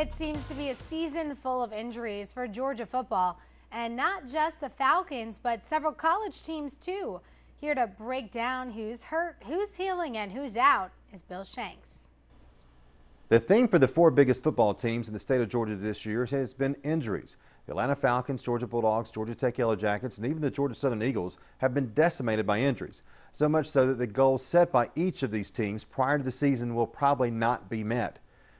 It seems to be a season full of injuries for Georgia football, and not just the Falcons, but several college teams too. Here to break down who's hurt, who's healing, and who's out is Bill Shanks. The theme for the four biggest football teams in the state of Georgia this year has been injuries. The Atlanta Falcons, Georgia Bulldogs, Georgia Tech Yellow Jackets, and even the Georgia Southern Eagles have been decimated by injuries. So much so that the goals set by each of these teams prior to the season will probably not be met.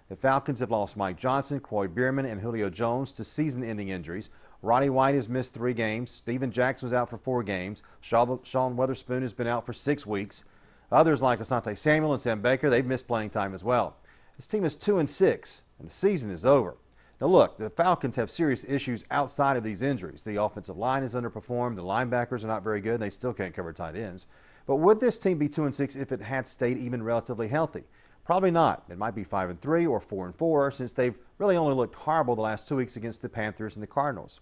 The Falcons have lost Mike Johnson, Croy Bierman, and Julio Jones to season-ending injuries. Roddy White has missed 3 games. Steven Jackson was out for 4 games. Sean Weatherspoon has been out for 6 weeks. Others like Asante Samuel and Sam Baker, they've missed playing time as well. This team is 2-6, and the season is over. Now look, the Falcons have serious issues outside of these injuries. The offensive line has underperformed. The linebackers are not very good. They still can't cover tight ends. But would this team be 2-6 if it had stayed even relatively healthy? Probably not. It might be 5-3 or 4-4 since they've really only looked horrible the last 2 weeks against the Panthers and the Cardinals.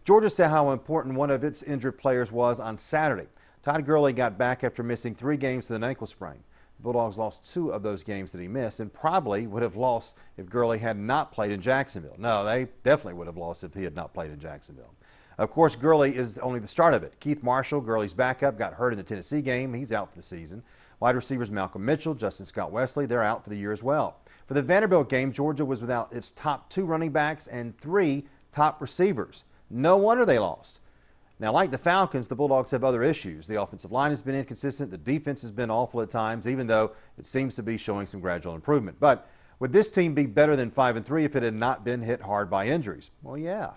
Georgia saw how important one of its injured players was on Saturday. Todd Gurley got back after missing 3 games with an ankle sprain. The Bulldogs lost 2 of those games that he missed and probably would have lost if Gurley had not played in Jacksonville. No, they definitely would have lost if he had not played in Jacksonville. Of course, Gurley is only the start of it. Keith Marshall, Gurley's backup, got hurt in the Tennessee game. He's out for the season. Wide receivers Malcolm Mitchell, Justin Scott Wesley, they're out for the year as well. For the Vanderbilt game, Georgia was without its top 2 running backs and 3 top receivers. No wonder they lost. Now, like the Falcons, the Bulldogs have other issues. The offensive line has been inconsistent. The defense has been awful at times, even though it seems to be showing some gradual improvement. But would this team be better than 5-3 if it had not been hit hard by injuries? Well, yeah.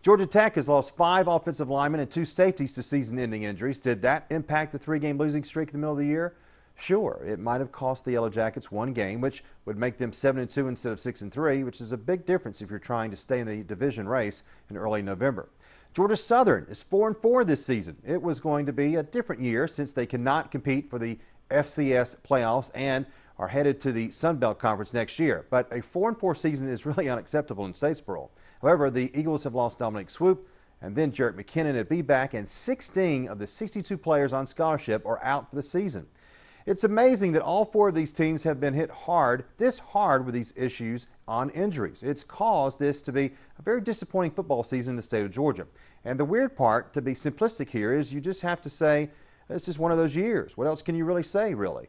Georgia Tech has lost 5 offensive linemen and 2 safeties to season-ending injuries. Did that impact the 3-game losing streak in the middle of the year? Sure, it might have cost the Yellow Jackets 1 game, which would make them 7-2 instead of 6-3, which is a big difference if you're trying to stay in the division race in early November. Georgia Southern is 4-4 this season. It was going to be a different year since they cannot compete for the FCS playoffs and are headed to the Sun Belt Conference next year. But a 4-4 season is really unacceptable in Statesboro. However, the Eagles have lost Dominic Swoop and then Jarrett McKinnon at B-back, and 16 of the 62 players on scholarship are out for the season. It's amazing that all 4 of these teams have been hit this hard with these issues on injuries. It's caused this to be a very disappointing football season in the state of Georgia. And the weird part, to be simplistic here, is you just have to say it's just one of those years. What else can you really say, really?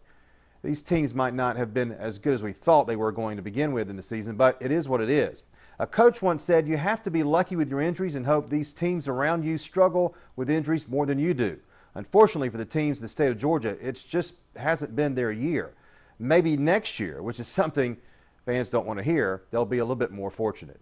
These teams might not have been as good as we thought they were going to begin with in the season, but it is what it is. A coach once said you have to be lucky with your injuries and hope these teams around you struggle with injuries more than you do. Unfortunately for the teams in the state of Georgia, it just hasn't been their year. Maybe next year, which is something fans don't want to hear, they'll be a little bit more fortunate.